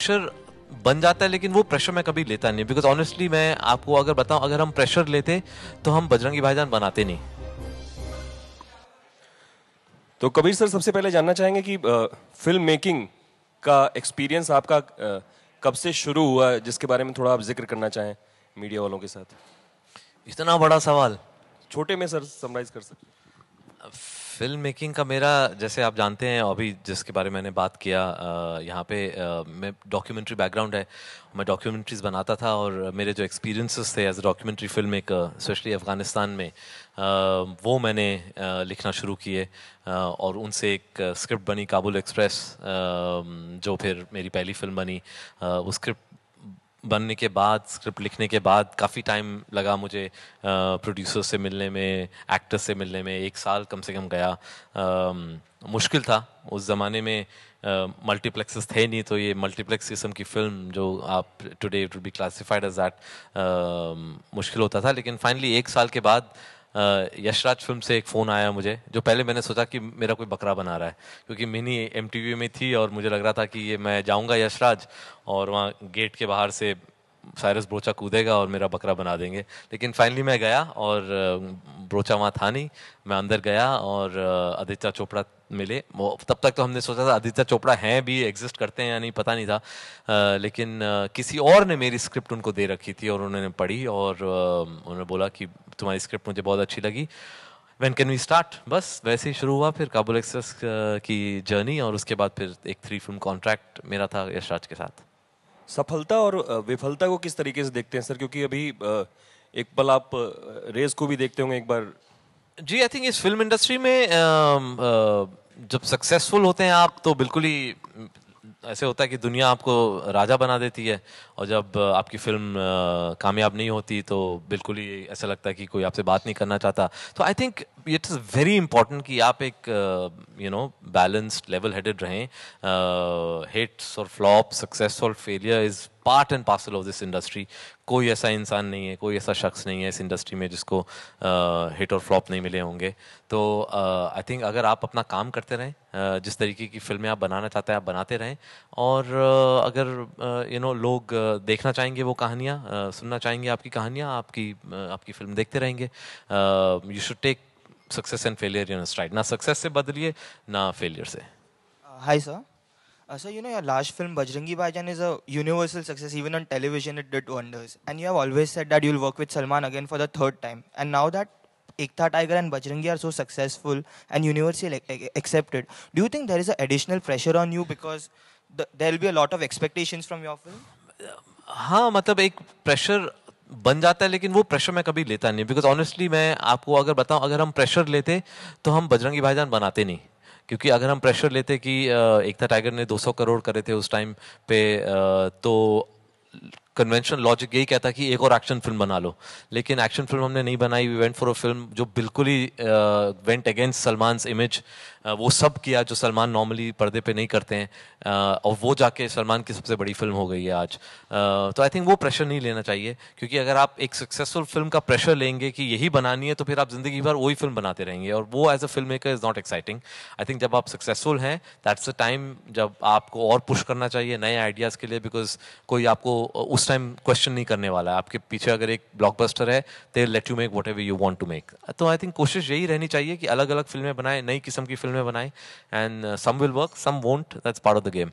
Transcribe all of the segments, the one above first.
Pressure बन जाता है, लेकिन वो प्रेशर मैं कभी लेता नहीं, बिकॉज ऑनेस्टली मैं आपको अगर बताऊं, अगर हम प्रेशर लेते तो हम बजरंगी भाईजान बनाते नहीं। तो कबीर सर, सबसे पहले जानना चाहेंगे कि फिल्म मेकिंग का एक्सपीरियंस आपका कब से शुरू हुआ, जिसके बारे में थोड़ा आप जिक्र करना चाहें मीडिया वालों के साथ। इतना बड़ा सवाल। छोटे में सर समराइज कर सकते। फिल्म मेकिंग का मेरा, जैसे आप जानते हैं अभी जिसके बारे में मैंने बात किया, यहाँ पे मैं डॉक्यूमेंट्री बैकग्राउंड है, मैं डॉक्यूमेंट्रीज बनाता था, और मेरे जो एक्सपीरियंसेस थे as a documentary film maker specially Afghanistan में, वो मैंने लिखना शुरू किए, और उनसे एक स्क्रिप्ट बनी काबुल एक्सप्रेस, जो फिर मेरी पहली फिल्म बनी। उस स्क्रिप्ट बनने के बाद, स्क्रिप्ट लिखने के बाद काफ़ी टाइम लगा मुझे प्रोड्यूसर से मिलने में, एक्टर से मिलने में, 1 साल कम से कम गया। मुश्किल था उस ज़माने में, मल्टीप्लेक्सेस थे नहीं, तो ये मल्टीप्लेक्स किस्म की फिल्म जो आप today it will be classified as that, मुश्किल होता था। लेकिन फाइनली 1 साल के बाद यशराज फिल्म से एक फ़ोन आया मुझे, जो पहले मैंने सोचा कि मेरा कोई बकरा बना रहा है, क्योंकि मिनी MTV में थी और मुझे लग रहा था कि ये मैं जाऊंगा यशराज और वहाँ गेट के बाहर से साइरस ब्रोचा कूदेगा और मेरा बकरा बना देंगे। लेकिन फाइनली मैं गया और ब्रोचा वहाँ था नहीं। मैं अंदर गया और आदित्य चोपड़ा मिले। वो तब तक तो हमने सोचा था आदित्य चोपड़ा हैं भी, एग्जिस्ट करते हैं या नहीं पता नहीं था, लेकिन किसी और ने मेरी स्क्रिप्ट उनको दे रखी थी और उन्होंने पढ़ी, और उन्होंने बोला कि तुम्हारी स्क्रिप्ट मुझे बहुत अच्छी लगी, व्हेन कैन वी स्टार्ट। बस वैसे ही शुरू हुआ फिर काबुल एक्सप्रेस की जर्नी, और उसके बाद फिर एक 3 फिल्म कॉन्ट्रैक्ट मेरा था यशराज के साथ। सफलता और विफलता को किस तरीके से देखते हैं सर, क्योंकि अभी एक पल आप रेस को भी देखते होंगे एक बार। जी, आई थिंक इस फिल्म इंडस्ट्री में जब सक्सेसफुल होते हैं आप, तो बिल्कुल ही ऐसे होता है कि दुनिया आपको राजा बना देती है, और जब आपकी फिल्म कामयाब नहीं होती तो बिल्कुल ही ऐसा लगता है कि कोई आपसे बात नहीं करना चाहता। तो I think it's very important कि आप एक बैलेंस्ड, लेवल हेडेड रहें। हिट्स और फ्लॉप, सक्सेस और failure is part and parcel of this industry. कोई ऐसा इंसान नहीं है, कोई ऐसा शख्स नहीं है इस इंडस्ट्री में जिसको हिट और फ्लॉप नहीं मिले होंगे। तो आई थिंक अगर आप अपना काम करते रहें, जिस तरीके की फिल्में आप बनाना चाहते हैं आप बनाते रहें, और अगर लोग देखना चाहेंगे वो कहानियाँ, सुनना चाहेंगे आपकी कहानियाँ, आपकी फिल्म देखते रहेंगे। You should take success and failure in stride. ना सक्सेस से बदलिए, ना फेलियर से। Hi, sir. So, your last film, Bajrangi Bhaijaan, is a universal success. Even on television, it did wonders. And you have always said that you'll work with Salman again for the 3rd time. And now that Ek Tha Tiger and Bajrangi are so successful and universally accepted, do you think there is an additional pressure on you because there will be a lot of expectations from your film? हाँ, मतलब एक pressure बन जाता है, लेकिन वो pressure मैं कभी लेता नहीं, बिकॉज ऑनेस्टली मैं आपको अगर बताऊं, अगर हम प्रेशर लेते तो हम बजरंगी भाईजान बनाते नहीं। क्योंकि अगर हम प्रेशर लेते कि एक था टाइगर ने 200 करोड़ करे थे उस टाइम पे, तो कन्वेंशनल लॉजिक यही कहता कि एक और एक्शन फिल्म बना लो। लेकिन एक्शन फिल्म हमने नहीं बनाई, we went for a film जो बिल्कुल ही वेंट अगेंस्ट सलमान्स इमेज। वो सब किया जो सलमान नॉर्मली पर्दे पे नहीं करते हैं, और वो जाके सलमान की सबसे बड़ी फिल्म हो गई है आज। तो आई थिंक वो प्रेशर नहीं लेना चाहिए, क्योंकि अगर आप एक सक्सेसफुल फिल्म का प्रेशर लेंगे कि यही बनानी है, तो फिर आप जिंदगी भर वही फिल्म बनाते रहेंगे, और वो as a film maker is not exciting. I think जब आप सक्सेसफुल हैं, दैट्स द टाइम जब आपको और पुश करना चाहिए नए आइडियाज़ के लिए, बिकॉज कोई आपको उस टाइम क्वेश्चन नहीं करने वाला है। आपके पीछे अगर एक ब्लॉकबस्टर है, they let you make whatever you want to make. तो आई थिंक कोशिश यही रहनी चाहिए कि अलग अलग फिल्में बनाएं, नई किस्म की फिल्में बनाएं, and some will work, some won't, that's part of the game.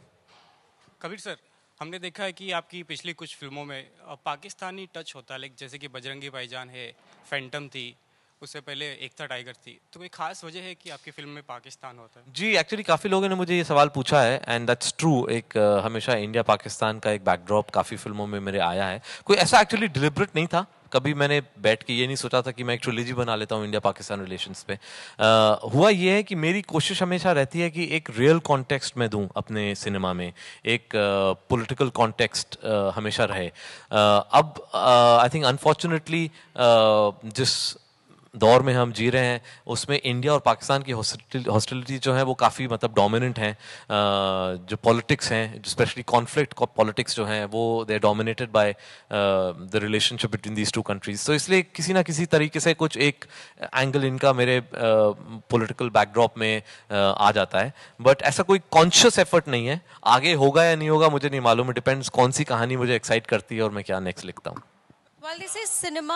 Kabir sir, हमने देखा है कि आपकी पिछली कुछ फिल्मों में पाकिस्तानी टच होता है, लाइक जैसे कि बजरंगी भाईजान है, फैंटम थी, उससे पहले एक था टाइगर थी। तो कोई खास वजह है कि आपकी फिल्म में पाकिस्तान होता है? जी, एक्चुअली काफ़ी लोगों ने मुझे ये सवाल पूछा है, एंड दैट्स ट्रू। एक हमेशा इंडिया पाकिस्तान का एक बैकड्रॉप काफ़ी फिल्मों में मेरे आया है। कोई ऐसा एक्चुअली डिलिबरेट नहीं था, कभी मैंने बैठ के ये नहीं सोचा था कि मैं एक ट्रिलॉजी बना लेता हूँ इंडिया पाकिस्तान रिलेशंस पे। हुआ ये है कि मेरी कोशिश हमेशा रहती है कि एक रियल कॉन्टेक्स्ट में दूँ अपने सिनेमा में, एक पॉलिटिकल कॉन्टेक्स्ट हमेशा रहे। अब आई थिंक अनफॉर्चुनेटली जिस दौर में हम जी रहे हैं उसमें इंडिया और पाकिस्तान की हॉस्टिलिटी जो है वो काफ़ी मतलब डोमिनेंट हैं। जो पॉलिटिक्स हैं स्पेशली कॉन्फ्लिक्ट पॉलिटिक्स जो हैं वो they are dominated by the relationship between these two countries. तो इसलिए किसी ना किसी तरीके से कुछ एक एंगल इनका मेरे पॉलिटिकल बैकड्रॉप में आ जाता है, बट ऐसा कोई कॉन्शियस एफर्ट नहीं है। आगे होगा या नहीं होगा मुझे नहीं मालूम, डिपेंड्स कौन सी कहानी मुझे एक्साइट करती है और मैं क्या नेक्स्ट लिखता हूँ। While they say cinema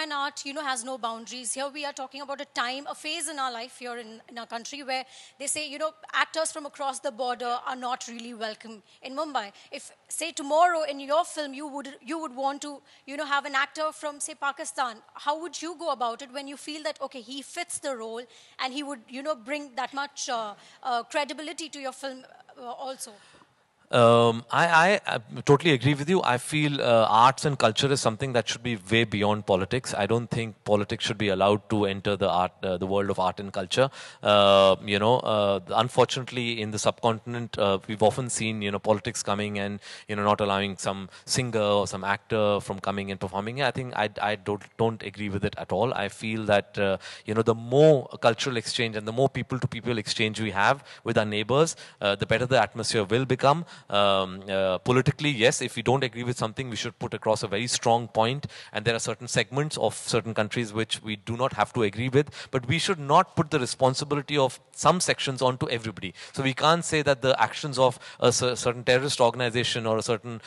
and art, has no boundaries. Here we are talking about a time, a phase in our life here in our country where they say, actors from across the border are not really welcome in Mumbai. If, say, tomorrow in your film you would want to, have an actor from, say, Pakistan, how would you go about it when you feel that, okay, he fits the role and he would, bring that much credibility to your film also? I totally agree with you. I feel arts and culture is something that should be way beyond politics. I don't think politics should be allowed to enter the world of art and culture. Unfortunately, in the subcontinent, we've often seen politics coming and not allowing some singer or some actor from coming and performing. I think I don't agree with it at all. I feel that the more cultural exchange and the more people-to-people exchange we have with our neighbors, the better the atmosphere will become. Politically, yes, if we don't agree with something, we should put across a very strong point, and there are certain segments of certain countries which we do not have to agree with, but we should not put the responsibility of some sections onto everybody. So we can't say that the actions of a certain terrorist organization or a certain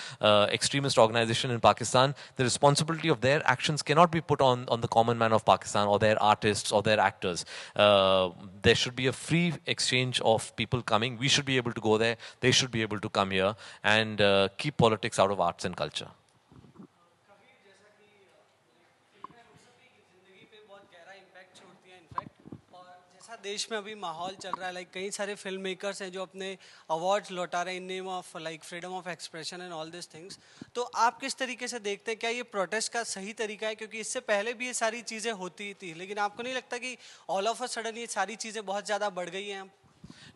extremist organization in Pakistan, the responsibility of their actions cannot be put on the common man of Pakistan or their artists or their actors. There should be a free exchange of people coming. We should be able to go there. They should be able to come here and keep politics out of arts and culture. देश में अभी माहौल चल रहा है, like कई सारे film makers हैं जो अपने अवार्ड्स लौटा रहे हैं in name of like freedom of expression and all this things. तो आप किस तरीके से देखते हैं, क्या ये प्रोटेस्ट का सही तरीका है? क्योंकि इससे पहले भी ये सारी चीज़ें होती थी, लेकिन आपको नहीं लगता कि ऑल ऑफ अ सडन ये सारी चीज़ें बहुत ज़्यादा बढ़ गई हैं?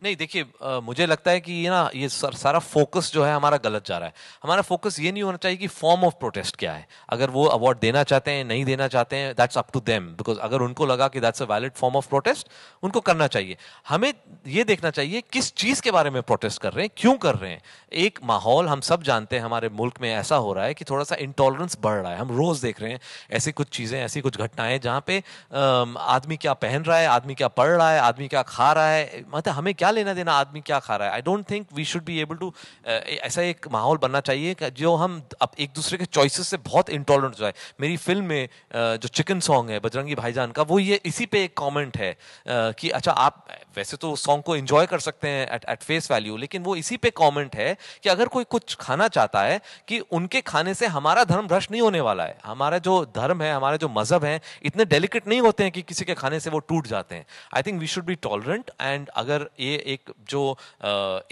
नहीं, देखिए, मुझे लगता है कि ये सारा फोकस जो है हमारा गलत जा रहा है। हमारा फोकस ये नहीं होना चाहिए कि फॉर्म ऑफ प्रोटेस्ट क्या है। अगर वो अवार्ड देना चाहते हैं, नहीं देना चाहते हैं, that's up to them, because अगर उनको लगा कि that's a valid form of protest, उनको करना चाहिए। हमें ये देखना चाहिए किस चीज़ के बारे में प्रोटेस्ट कर रहे हैं, क्यों कर रहे हैं। एक माहौल हम सब जानते हैं हमारे मुल्क में ऐसा हो रहा है कि थोड़ा सा इंटॉलरेंस बढ़ रहा है। हम रोज़ देख रहे हैं ऐसी कुछ चीज़ें, ऐसी कुछ घटनाएं जहाँ पे आदमी क्या पहन रहा है, आदमी क्या पढ़ रहा है, आदमी क्या खा रहा है, मतलब हमें क्या लेना देना आदमी क्या खा रहा है। I don't think we should be able to, ऐसा एक माहौल बनना चाहिए जो हम अब एक दूसरे के चॉइसेस से बहुत इंटॉलरेंट हो जाए। मेरी फिल्म में जो चिकन सॉन्ग है बजरंगी भाईजान का, वो ये इसी पे एक कमेंट है कि अच्छा, आप वैसे तो सॉन्ग को एंजॉय कर सकते हैं एट फेस वैल्यू, लेकिन वो इसी पे कमेंट है कि अगर कोई कुछ खाना चाहता है कि उनके खाने से हमारा धर्म भ्रष्ट नहीं होने वाला है। हमारा जो धर्म है, हमारे जो मजहब हैं, इतने डेलिकेट नहीं होते हैं कि किसी के खाने से वो टूट जाते हैं। I think we should be tolerant, and अगर ये एक जो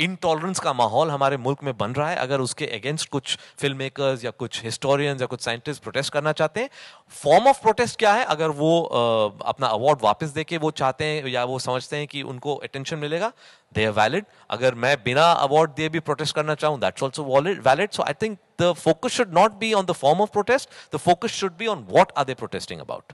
इनटॉलरेंस का माहौल हमारे मुल्क में बन रहा है, अगर उसके अगेंस्ट कुछ फिल्म मेकर्स या कुछ हिस्टोरियंस या कुछ साइंटिस्ट प्रोटेस्ट करना चाहते हैं, फॉर्म ऑफ प्रोटेस्ट क्या है, अगर वो अपना अवार्ड वापस देके वो चाहते हैं या वो समझते हैं कि उनको अटेंशन मिलेगा, दे आर वैलिड। अगर मैं बिना अवार्ड दिए भी प्रोटेस्ट करना चाहूँ, that's also valid. So I think the focus should not be on the form of protest, the focus should be on what are they protesting about.